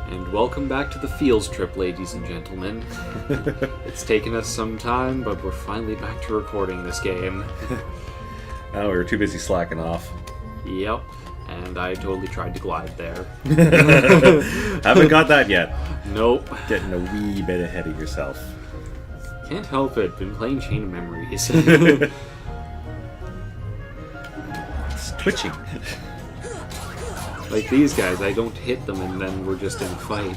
And welcome back to the Fields trip, ladies and gentlemen. It's taken us some time, but we're finally back to recording this game. Oh, we were too busy slacking off. Yep, and I totally tried to glide there. Haven't got that yet. Nope. Getting a wee bit ahead of yourself. Can't help it, been playing Chain of Memories. It's twitching. Like these guys, I don't hit them and then we're just in a fight.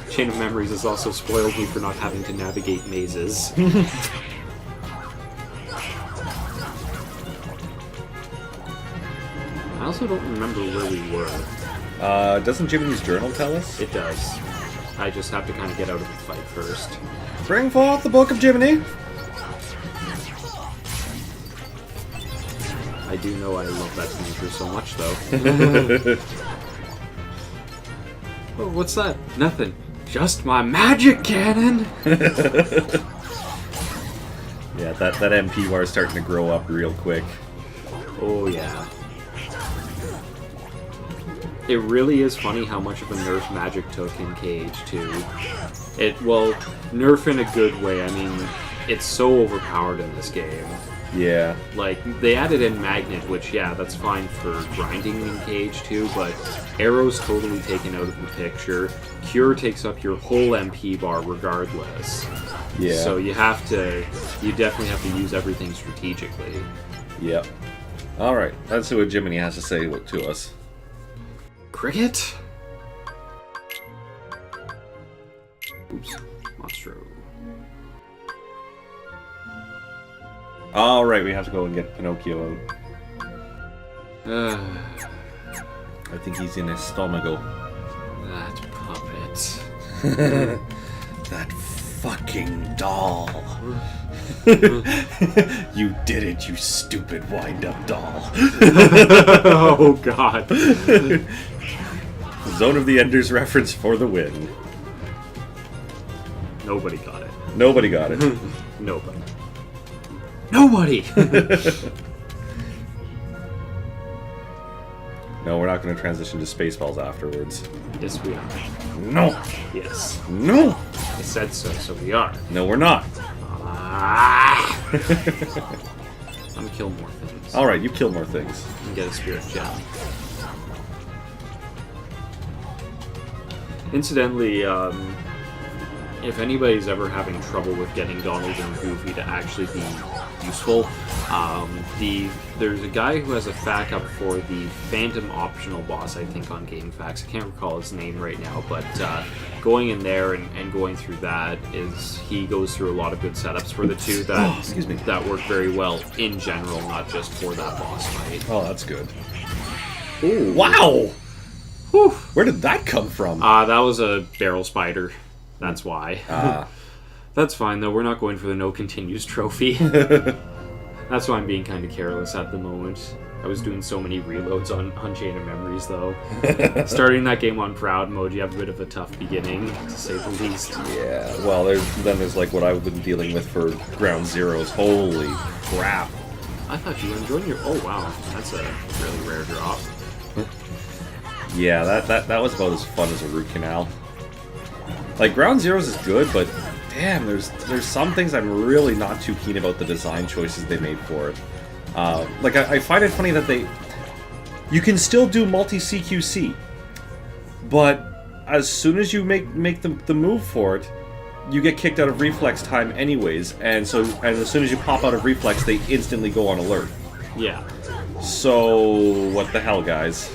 Chain of Memories has also spoiled me for not having to navigate mazes. I also don't remember where we were. Doesn't Jiminy's journal tell us? It does. I just have to kind of get out of the fight first. Bring forth the book of Jiminy! I do know I love that teenager so much, though. Oh, what's that? Nothing. Just my magic cannon! Yeah, that MP bar is starting to grow up real quick. Oh, yeah. It really is funny how much of a nerf magic took in Cage, too. Well, nerf in a good way. I mean, it's so overpowered in this game. Yeah. Like, they added in Magnet, which, yeah, that's fine for grinding in Cage, too, but Arrow's totally taken out of the picture. Cure takes up your whole MP bar regardless. Yeah. So you definitely have to use everything strategically. Yep. Alright, let's see what Jiminy has to say to us. Cricket? Oops. Monstro. Alright, we have to go and get Pinocchio out. I think he's in his stomago. That puppet. That fucking doll. You did it, you stupid wind-up doll. Oh, God. Zone of the Enders reference for the win. Nobody got it. Nobody got it. Nobody. Nobody! No, we're not going to transition to Spaceballs afterwards. Yes, we are. No! Yes. No! I said so, so we are. No, we're not. Ah. I'm gonna kill more things. Alright, you kill more things. And get a spirit gem. Incidentally, if anybody's ever having trouble with getting Donald and Goofy to actually be useful, there's a guy who has a FAQ up for the Phantom optional boss, I think, on GameFAQs. I can't recall his name right now, but going in there and going through that he goes through a lot of good setups for the two that work very well in general, not just for that boss fight. Oh, that's good. Ooh. Wow! Whew. Where did that come from? That was a barrel spider. That's why. That's fine, though. We're not going for the no continues trophy. That's why I'm being kind of careless at the moment. I was doing so many reloads on Chain of Memories, though. Starting that game on Proud mode, you have a bit of a tough beginning, to say the least. Yeah, well, there's like what I've been dealing with for Ground Zeroes. Holy crap. I thought you were enjoying your... Oh, wow. That's a really rare drop. Yeah, that was about as fun as a root canal. Like, Ground Zeroes is good, but damn, there's some things I'm really not too keen about the design choices they made for it. Like, I find it funny that you can still do multi-CQC, but as soon as you make the move for it, you get kicked out of reflex time anyways, and as soon as you pop out of reflex, they instantly go on alert. Yeah. So, what the hell, guys?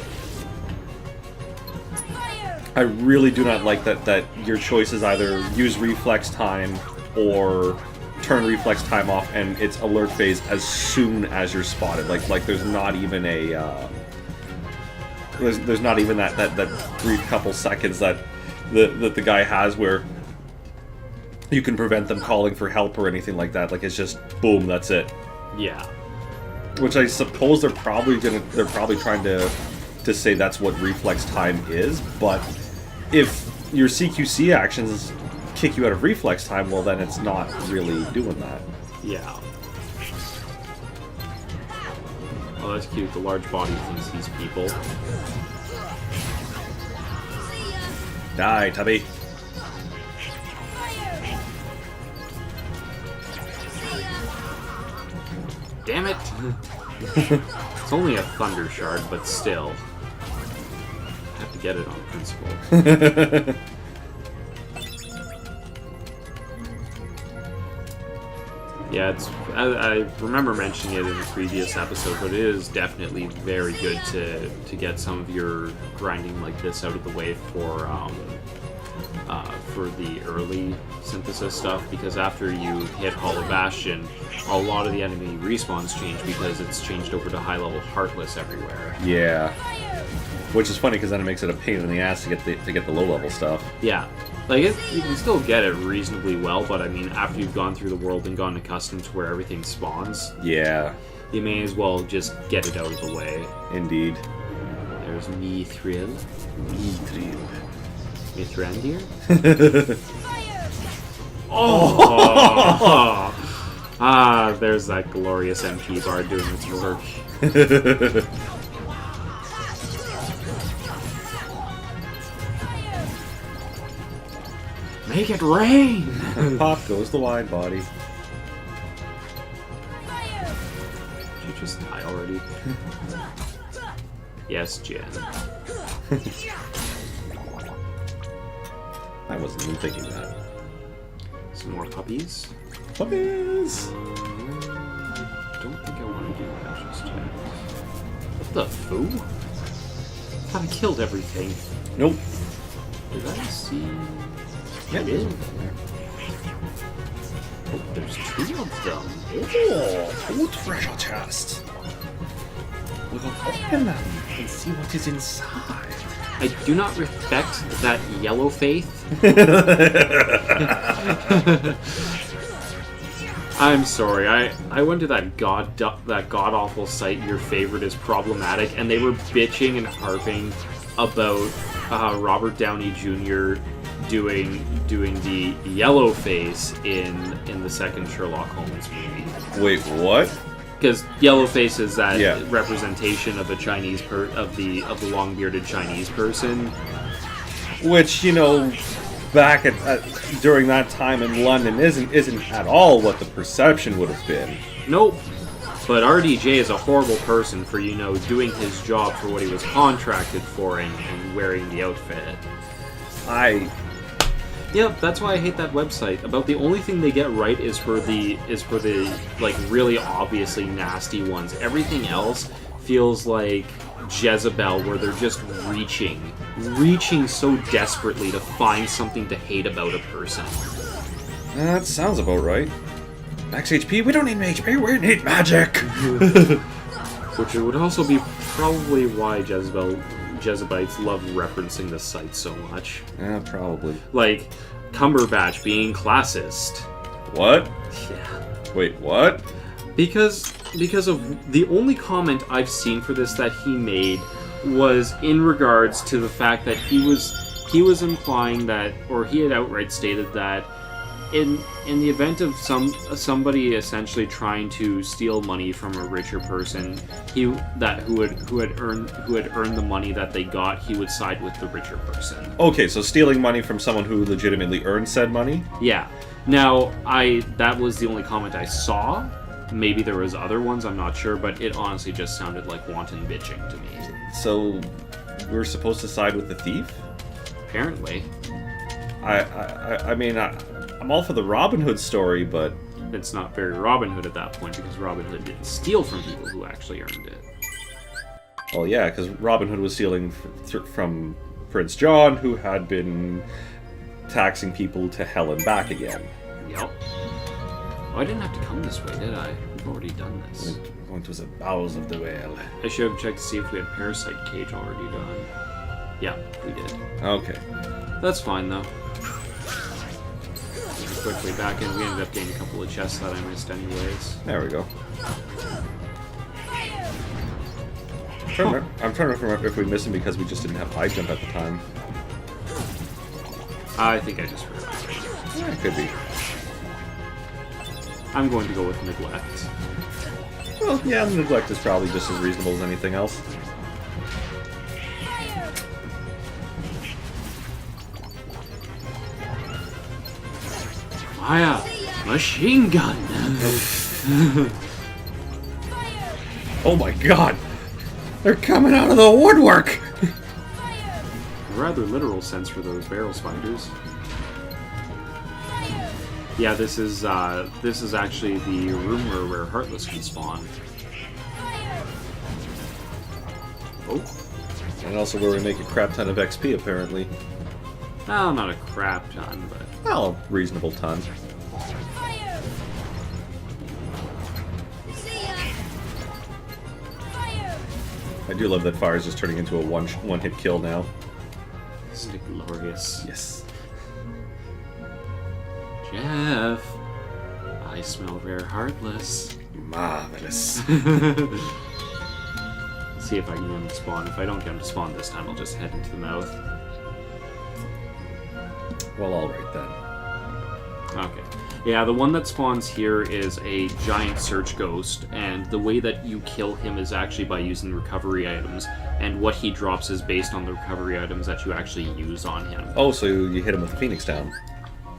I really do not like that your choice is either use reflex time or turn reflex time off, and it's alert phase as soon as you're spotted. Like there's not even a there's not even that brief couple seconds that the guy has where you can prevent them calling for help or anything like that. Like, it's just boom, that's it. Yeah. Which I suppose they're probably trying to say that's what reflex time is, but if your CQC actions kick you out of reflex time, well, then it's not really doing that. Yeah. Oh, that's cute. The large body thinks he's people. Die, Tubby. Damn it! It's only a Thunder Shard, but still. I have to get it on principle. Yeah, it's. I remember mentioning it in the previous episode, but it is definitely very good to get some of your grinding like this out of the way for the early synthesis stuff, because after you hit Hollow Bastion, a lot of the enemy respawns change because it's changed over to high level Heartless everywhere. Yeah, which is funny because then it makes it a pain in the ass to get the low level stuff. Yeah. Like, you can still get it reasonably well, but I mean, after you've gone through the world and gotten accustomed to where everything spawns, yeah, you may as well just get it out of the way. Indeed. There's Mithril. Mithrandir? Oh! Ah, there's that glorious MP bar doing its work. Make it rain! Pop goes the wide body. Did you just die already? Yes, Jen. I wasn't even thinking that. Some more puppies. Puppies! I don't think I want to do that just yet. What the foo? I thought I killed everything. Nope. Did I see... Yeah, I there's did. one there. Oh, there's two of them. Oh, two treasure chests. We will open them and see what is inside. I do not respect that yellow faith. I'm sorry. I went to that god awful site. Your favorite is problematic, and they were bitching and harping about Robert Downey Jr. doing the yellow face in the second Sherlock Holmes movie. Wait, what? Because yellow face is that Yeah. representation of a Chinese of the long bearded Chinese person. Which, you know, back at during that time in London isn't at all what the perception would have been. Nope. But RDJ is a horrible person for, doing his job for what he was contracted for and wearing the outfit. Yep, that's why I hate that website. About the only thing they get right is for the like really obviously nasty ones. Everything else feels like Jezebel, where they're just reaching so desperately to find something to hate about a person. That sounds about right. Max HP? We don't need HP, we need magic! Which would also be probably why Jezebites love referencing the site so much. Yeah, probably. Like, Cumberbatch being classist. What? Yeah. Wait, what? Because of the only comment I've seen for this that he made was in regards to the fact that he was implying that, or he had outright stated that in the event of somebody essentially trying to steal money from a richer person, who had earned the money that they got, he would side with the richer person. Okay, so stealing money from someone who legitimately earned said money? Yeah. Now, that was the only comment I saw. Maybe there was other ones, I'm not sure, but it honestly just sounded like wanton bitching to me. So, we're supposed to side with the thief? Apparently. I mean, I'm all for the Robin Hood story, but... It's not very Robin Hood at that point, because Robin Hood didn't steal from people who actually earned it. Well, yeah, because Robin Hood was stealing from Prince John, who had been taxing people to hell and back again. Yep. Oh, I didn't have to come this way, did I? We've already done this. Going to the bowels of the whale. I should have checked to see if we had Parasite Cage already done. Yeah, we did. Okay. That's fine, though. Quickly back in, we ended up getting a couple of chests that I missed anyways. There we go. I'm trying to remember if we missed him because we just didn't have high jump at the time. I think I just forgot. Yeah, it could be. I'm going to go with neglect. Well, yeah, the neglect is probably just as reasonable as anything else. Fire! Machine gun! Oh my god! They're coming out of the woodwork! A rather literal sense for those barrel spiders. Yeah, this is actually the room where Heartless can spawn. Oh. And also where we make a crap ton of XP, apparently. Well, not a crap ton, but... Well, a reasonable ton. I do love that fire is just turning into a one-hit kill now. Isn't it glorious? Yes. Jeff, I smell rare Heartless. Marvelous. See if I can get him to spawn. If I don't get him to spawn this time, I'll just head into the mouth. Well, alright then. Okay. Yeah, the one that spawns here is a giant search ghost, and the way that you kill him is actually by using recovery items, and what he drops is based on the recovery items that you actually use on him. Oh, so you hit him with the Phoenix Down.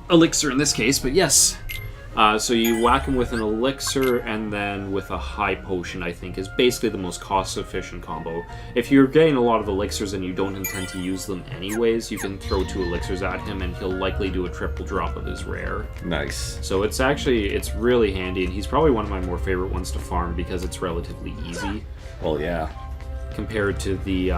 Elixir in this case, but yes. So you whack him with an elixir and then with a high potion, I think, is basically the most cost-efficient combo. If you're getting a lot of elixirs and you don't intend to use them anyways, you can throw 2 elixirs at him and he'll likely do a triple drop of his rare. Nice. So it's really handy, and he's probably one of my more favorite ones to farm because it's relatively easy. Well, yeah. Compared to the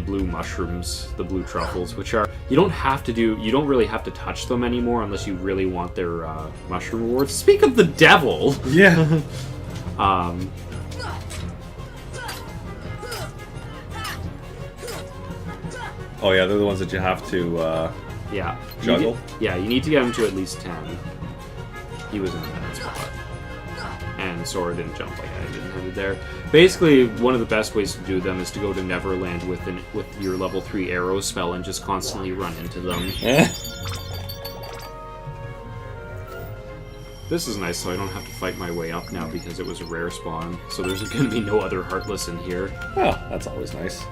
blue mushrooms, the blue truffles, which are, you don't really have to touch them anymore unless you really want their mushroom rewards. Speak of the devil! Yeah. Oh yeah, they're the ones that you have to Yeah. juggle? You need to get him to at least 10. He was in a bad spot. And Sora didn't jump like I intended there. Basically, one of the best ways to do them is to go to Neverland with your level 3 arrow spell and just constantly run into them. This is nice, so I don't have to fight my way up now because it was a rare spawn. So there's going to be no other Heartless in here. Oh, that's always nice.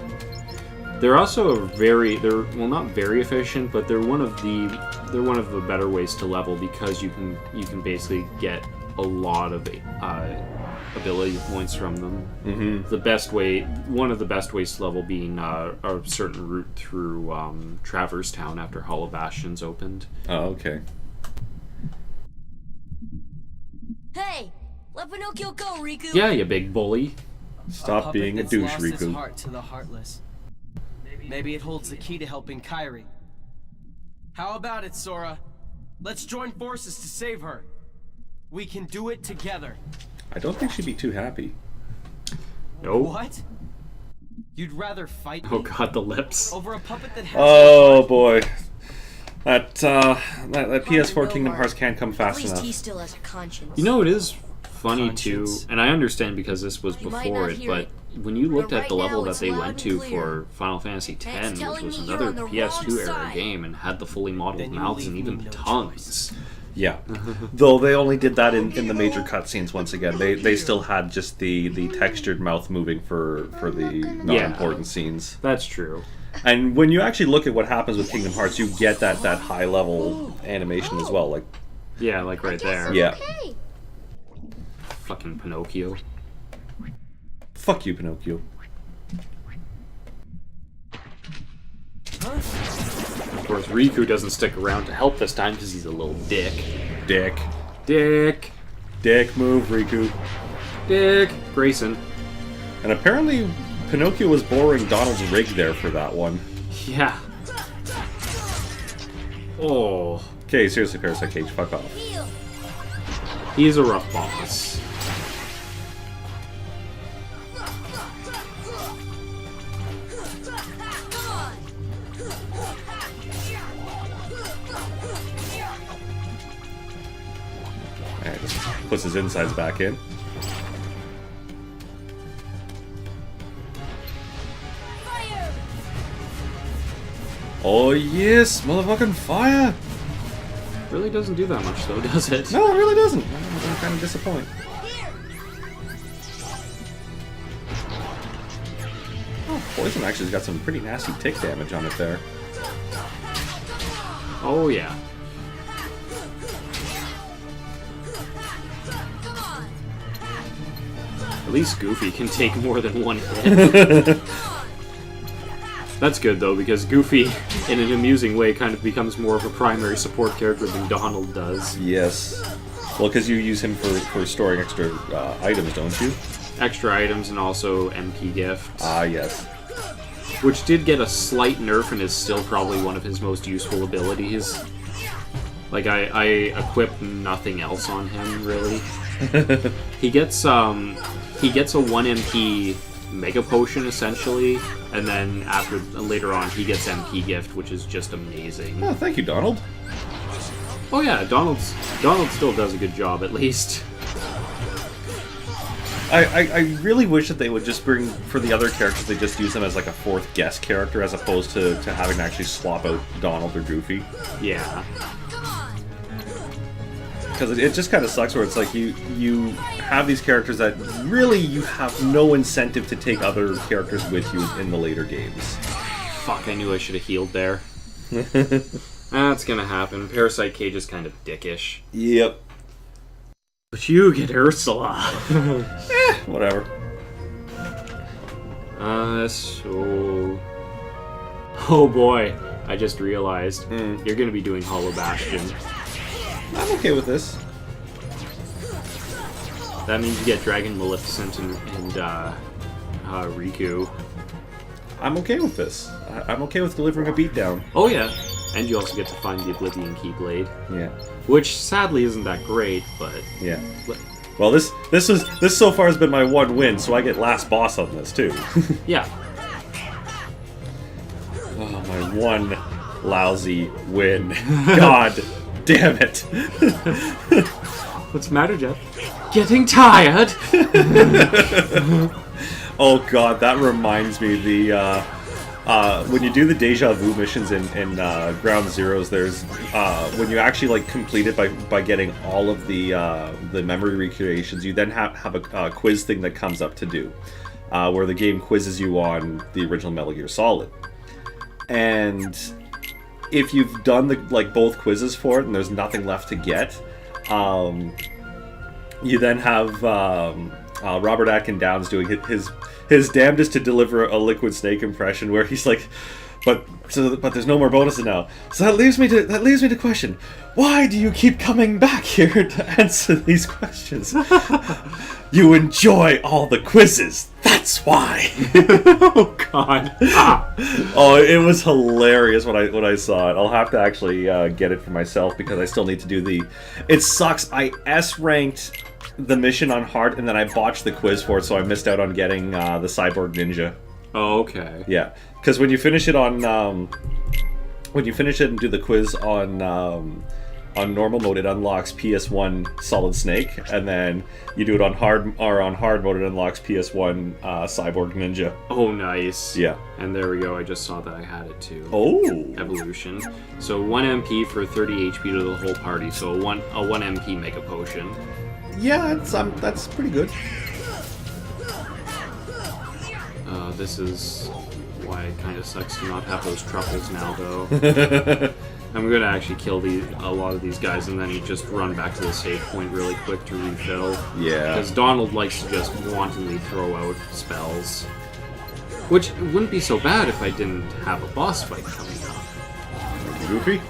They're also not very efficient, but they're one of the better ways to level because you can basically get a lot of ability points from them. Mm-hmm. One of the best ways to level being a certain route through Traverse Town after Hollow Bastion's opened. Oh, okay. Hey, let Pinocchio go, Riku. Yeah, you big bully. Stop being a douche, lost its Riku. heart to the heartless. Maybe it holds the key to helping Kairi. How about it, Sora? Let's join forces to save her. We can do it together. I don't think she'd be too happy. No. What? You'd rather fight Oh me god, the lips. over a puppet that has Oh boy. That PS4 Kingdom Hearts can't come fast At least enough. he still has a conscience. You know, it is funny too, Conscience. and I understand because this was You might before not it, hear but it, when you looked but at the right level now that it's they loud went and to clear. for Final Fantasy It's X, which telling was me you're another on the PS2 wrong era side. game and had the fully modeled Then you mouths and leave even me no tongues. Yeah. Though they only did that in the major cutscenes once again. They still had just the textured mouth moving for the non-important scenes. That's true. And when you actually look at what happens with Kingdom Hearts, you get that high level animation as well. Like, Yeah, like right there. yeah. Okay. Fucking Pinocchio. Fuck you, Pinocchio. Of course, Riku doesn't stick around to help this time because he's a little dick. Dick. Dick. Dick move, Riku. Dick. Grayson. And apparently Pinocchio was borrowing Donald's rig there for that one. Yeah. Oh. Okay, seriously, Parasite Cage, fuck off. Heal. He's a rough boss. Come on. Alright, just puts his insides back in. Fire. Oh yes, motherfucking fire! Really doesn't do that much, though, does it? No, it really doesn't. I'm kind of disappointed. Here. Oh, Poison actually's got some pretty nasty tick damage on it there. Oh, yeah. At least Goofy can take more than one hit. That's good, though, because Goofy, in an amusing way, kind of becomes more of a primary support character than Donald does. Yes. Well, because you use him for storing extra items, don't you? Extra items and also MP gifts. Ah, yes. Which did get a slight nerf and is still probably one of his most useful abilities. Like, I equip nothing else on him, really. He gets a 1 MP Mega Potion, essentially, and then later on he gets MP Gift, which is just amazing. Oh, thank you, Donald. Oh yeah, Donald still does a good job, at least. I really wish that they would just bring, for the other characters, they just use them as like a 4th guest character as opposed to having to actually swap out Donald or Goofy. Yeah. Because it just kind of sucks where it's like you have these characters that really you have no incentive to take other characters with you in the later games. Fuck, I knew I should have healed there. That's gonna happen. Parasite Cage is kind of dickish. Yep. But you get Ursula. Whatever. So... Oh boy, I just realized. You're gonna be doing Hollow Bastion. I'm okay with this. That means you get Dragon Maleficent and Riku. I'm okay with this. I'm okay with delivering a beatdown. Oh yeah, and you also get to find the Oblivion Keyblade. Yeah. Which sadly isn't that great, but Yeah. Well, this so far has been my 1 win, so I get last boss on this too. yeah. Oh, my 1 lousy win. God damn it. What's the matter, Jeff? Getting tired? Oh god, that reminds me, when you do the deja vu missions in Ground Zeroes, there's when you actually like complete it by getting all of the memory recreations, you then have a quiz thing that comes up to do, where the game quizzes you on the original Metal Gear Solid. And if you've done both quizzes for it and there's nothing left to get, you then have Robert Atkin Downes doing his damnedest to deliver a Liquid Snake impression, where he's like, but there's no more bonuses now. So that leaves me to question, why do you keep coming back here to answer these questions? You enjoy all the quizzes. That's why. Oh god. Oh, it was hilarious when I saw it. I'll have to actually get it for myself because I still need to do the. It sucks. I S-ranked the mission on hard and then I botched the quiz for it, so I missed out on getting the Cyborg Ninja. Oh, okay. Yeah, because when you finish it on when you finish it and do the quiz on normal mode, it unlocks PS1 Solid Snake, and then you do it on hard mode, it unlocks PS1 Cyborg Ninja. Oh, nice. Yeah. And there we go. I just saw that I had it too. Oh. Evolution. So 1 MP for 30 HP to the whole party. So a 1 MP Mega Potion. Yeah, that's pretty good. This is why it kind of sucks to not have those truffles now, though. I'm gonna actually kill a lot of these guys and then just run back to the save point really quick to refill. Yeah. Because Donald likes to just wantonly throw out spells. Which wouldn't be so bad if I didn't have a boss fight coming up. Goofy?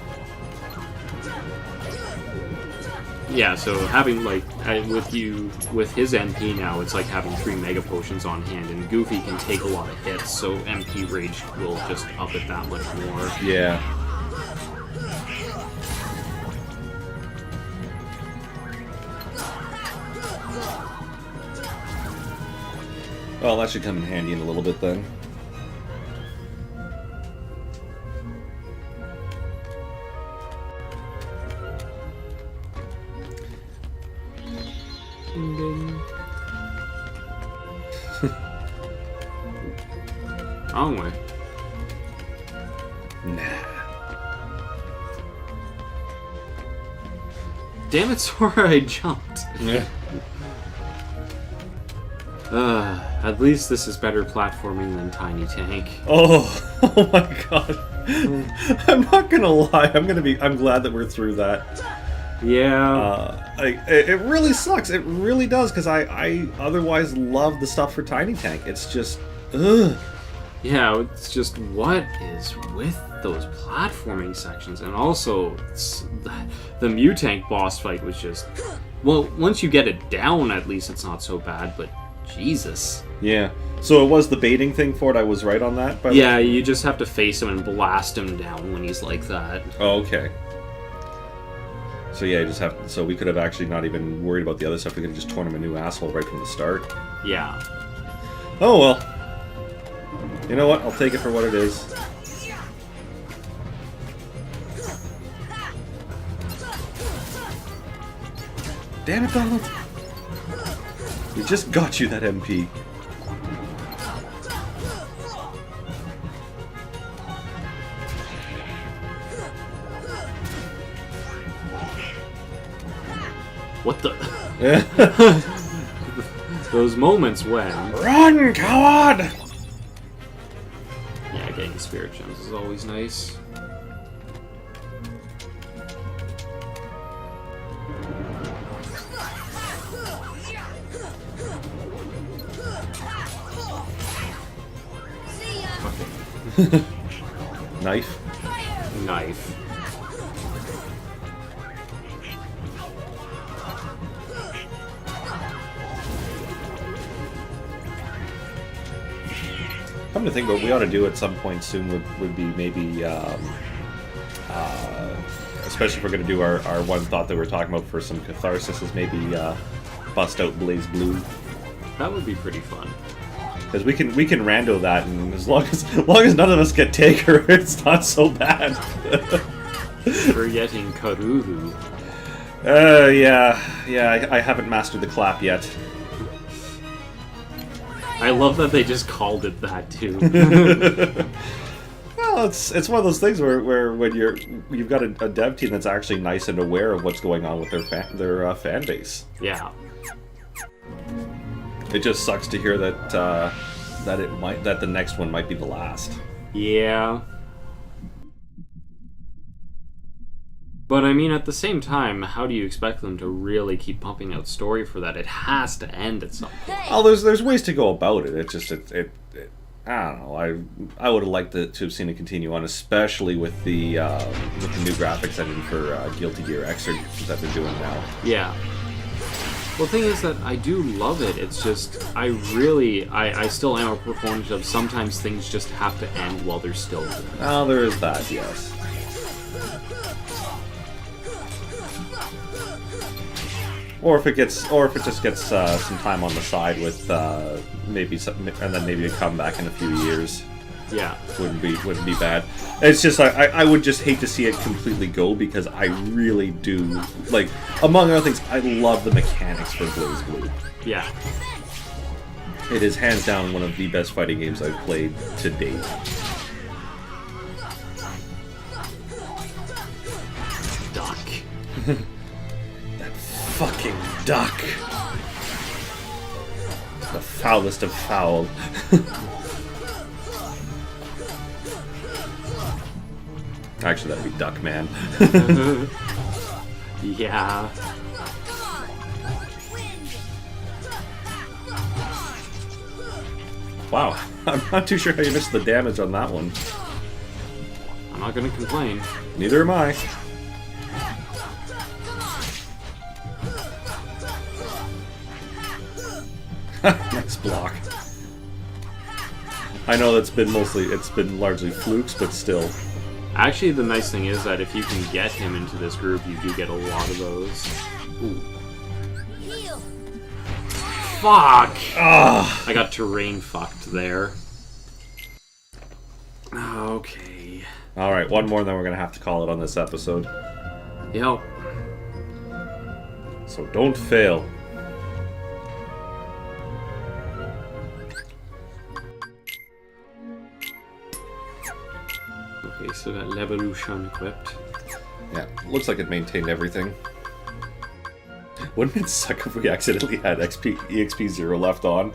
Yeah, so having, with his MP now, it's like having 3 Mega Potions on hand, and Goofy can take a lot of hits, so MP Rage will just up it that much more. Yeah. Well, that should come in handy in a little bit then. Wrong way. Nah. Damn it, Sora, I jumped. Yeah. At least this is better platforming than Tiny Tank. Oh, oh my god. I'm not gonna lie. I'm glad that we're through that. Yeah. It really sucks. It really does, because I otherwise love the stuff for Tiny Tank. It's just, ugh. Yeah, it's just, what is with those platforming sections? And also, the Mutank boss fight was just... Well, once you get it down, at least it's not so bad, but Jesus. Yeah. So it was the baiting thing for it. I was right on that? Yeah, you just have to face him and blast him down when he's like that. Oh, okay. So yeah, you just have. So we could have actually not even worried about the other stuff. We could have just torn him a new asshole right from the start. Yeah. Oh well. You know what? I'll take it for what it is. Damn it, Donald! We just got you that MP. What the? Those moments when... Run, coward! Yeah, getting spirit gems is always nice. Knife. Knife. Come to think about it, we ought to do at some point soon would be maybe, especially if we're going to do our one thought that we're talking about for some catharsis, is maybe bust out Blaze Blue. That would be pretty fun. Because we can rando that, and as long as none of us get Taker, it's not so bad. Forgetting Karuru. Yeah, I haven't mastered the clap yet. I love that they just called it that too. Well, it's one of those things where when you've got a dev team that's actually nice and aware of what's going on with their fan base. Yeah. It just sucks to hear that that the next one might be the last. Yeah. But I mean, at the same time, how do you expect them to really keep pumping out story for that? It has to end at some point. Oh, there's ways to go about it. It's just it I don't know. I would have liked to have seen it continue on, especially with the new graphics engine for Guilty Gear Xrd that they're doing now. Yeah. Well, the thing is that I do love it. It's just, I still am a proponent of sometimes things just have to end while they're still good. Oh, there is that, yes. Or if it just gets some time on the side with maybe some, and then maybe a comeback in a few years. Yeah, wouldn't be bad. It's just I would just hate to see it completely go, because I really do, like, among other things, I love the mechanics for Blaze Blue. Yeah. It is hands down one of the best fighting games I've played to date. Duck. That fucking duck. The foulest of foul. Actually, that'd be Duckman. Yeah. Wow, I'm not too sure how you missed the damage on that one. I'm not gonna complain. Neither am I. Nice block. I know it's been largely flukes, but still. Actually, the nice thing is that if you can get him into this group, you do get a lot of those. Ooh. Fuck! Ugh. I got terrain fucked there. Okay. Alright, one more, and then we're gonna have to call it on this episode. Yep. So don't fail. Okay, so that Levolution equipped. Yeah, looks like it maintained everything. Wouldn't it suck if we accidentally had EXP 0 left on?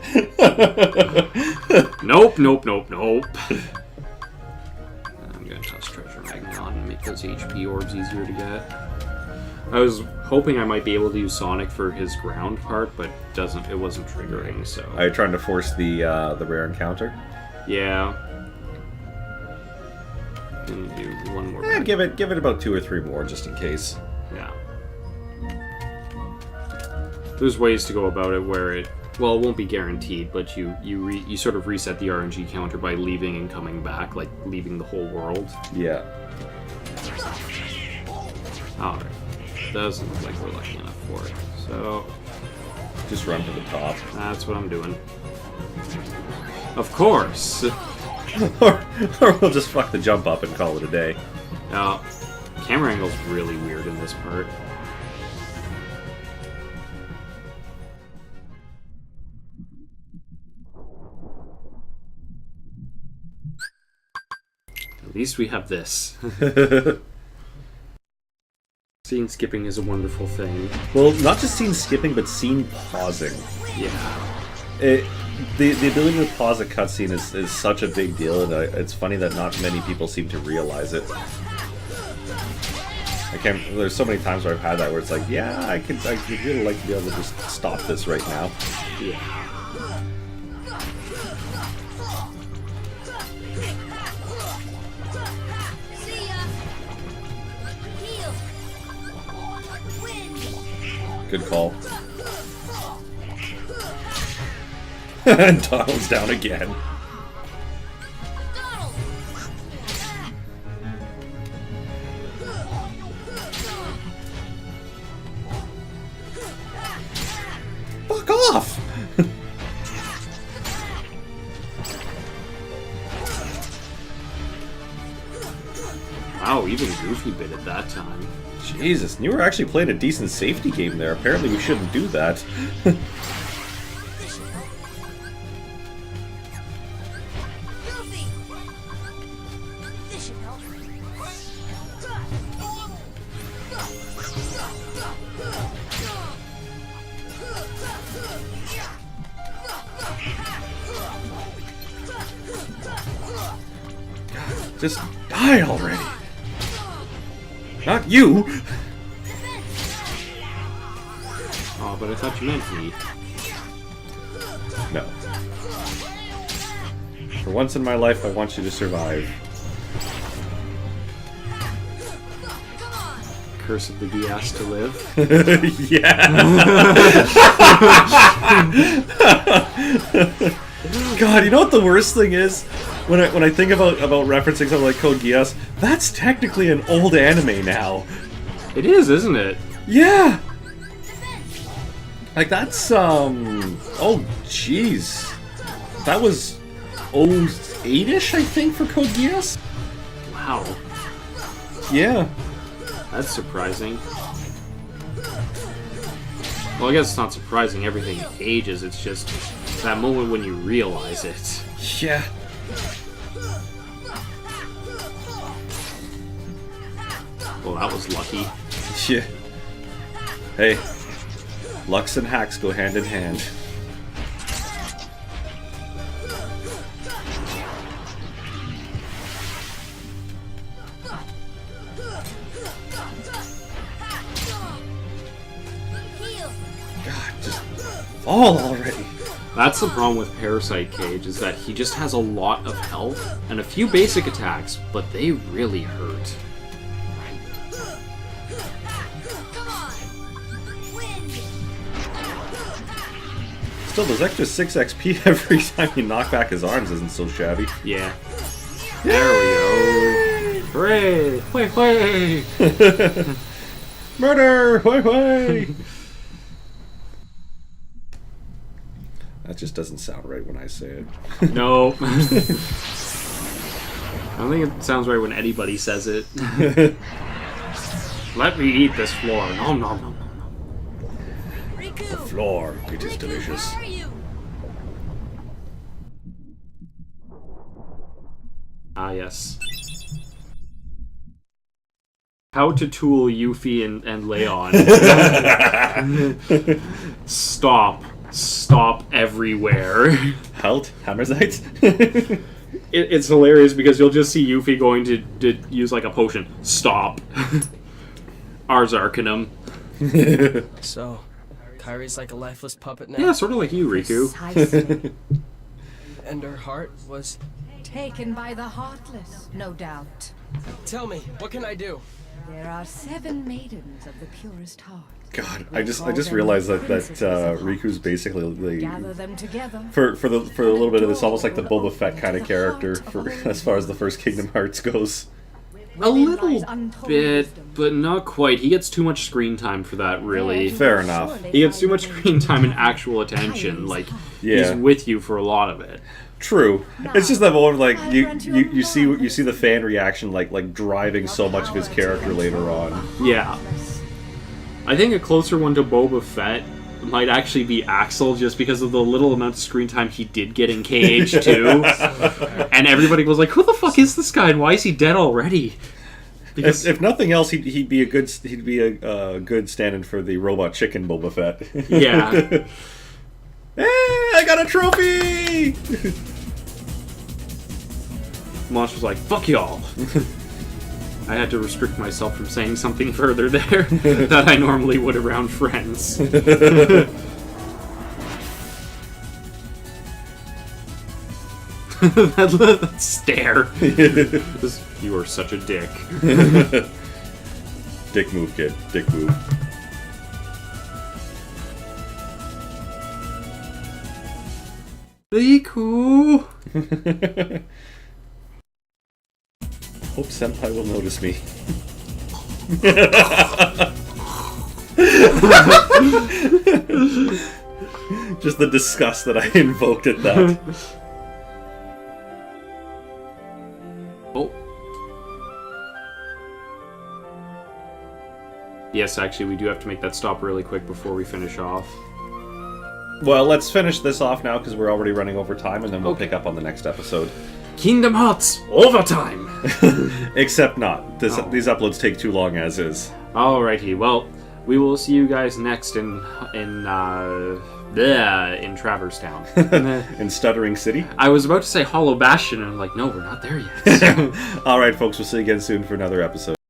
Nope. I'm gonna toss make those HP orbs easier to get. I was hoping I might be able to use Sonic for his ground part, but it wasn't triggering, so... Are you trying to force the rare encounter? Yeah. Can do one more. Give it about 2 or 3 more, just in case. Yeah. There's ways to go about it where it... Well, it won't be guaranteed, but you sort of reset the RNG counter by leaving and coming back, like leaving the whole world. Yeah. Alright. Doesn't look like we're lucky enough for it. So... Just run to the top. That's what I'm doing. Of course! or we'll just fuck the jump up and call it a day. Now, camera angle's really weird in this part. At least we have this. Scene skipping is a wonderful thing. Well, not just scene skipping, but scene pausing. Yeah. The ability to pause a cutscene is such a big deal, and it's funny that not many people seem to realize it. There's so many times where I've had that where it's like, yeah, I'd really like to be able to just stop this right now. Yeah. Good call. And Donald's down again. Fuck off! Wow, even Goofy bit at that time. Jesus, you were actually playing a decent safety game there. Apparently we shouldn't do that. Just die already! Not you! Oh, but I thought you meant me. No. For once in my life, I want you to survive. Curse of the Diaz to live. Yeah! God, you know what the worst thing is? When I think about referencing something like Code Geass, that's technically an old anime now. It is, isn't it? Yeah! Like, that's, oh, jeez. That was 08-ish, I think, for Code Geass? Wow. Yeah. That's surprising. Well, I guess it's not surprising. Everything ages. It's just that moment when you realize it. Yeah. Well, that was lucky. Yeah. Hey, lucks and hacks go hand in hand. God, just fall already. That's the problem with Parasite Cage, is that he just has a lot of health and a few basic attacks, but they really hurt. Still, those extra 6 XP every time you knock back his arms isn't so shabby. Yeah. There we go. Hooray! Hooray! Hooray! Murder! Hoi hoi! That just doesn't sound right when I say it. No. I don't think it sounds right when anybody says it. Let me eat this floor. Nom nom nom nom nom. Riku, The floor, it is Riku, delicious. where are you? Ah, yes. How to tool Yuffie and Leon. Stop. Stop everywhere. Halt, Hammerzite. it's hilarious because you'll just see Yuffie going to use like a potion. Stop. Ars Arcanum. So, Kyrie's like a lifeless puppet now? Yeah, sort of like you, Riku. Precisely. And her heart was... Taken by the heartless, no doubt. Tell me, what can I do? There are 7 maidens of the purest heart. God, I just realized that Riku's basically Gather them together. for a little bit of this, almost like the Boba Fett kind of character for as far as the first Kingdom Hearts goes. A little bit, but not quite. He gets too much screen time for that, really. Fair enough. He gets too much screen time and actual attention. Like, Yeah. he's with you for a lot of it. True. It's just that moment, like you see the fan reaction, like driving so much of his character later on. Yeah. I think a closer one to Boba Fett might actually be Axel, just because of the little amount of screen time he did get in KH2. And everybody was like, who the fuck is this guy and why is he dead already? Because If nothing else, he'd be a good stand-in for the robot chicken Boba Fett. Yeah. Hey, I got a trophy! Mosh was like, fuck y'all. I had to restrict myself from saying something further there that I normally would around friends. that stare. You are such a dick. Dick move, kid. Dick move. Riku. Hope Senpai will notice me. Just the disgust that I invoked at that. Oh. Yes, actually, we do have to make that stop really quick before we finish off. Well, let's finish this off now because we're already running over time, and then we'll pick up on the next episode. Kingdom Hearts overtime. Except not. These uploads take too long as is. Alrighty, well, we will see you guys next in Traverse Town. In Stuttering City. I was about to say Hollow Bastion, and I'm like, no, we're not there yet. Alright, folks, we'll see you again soon for another episode.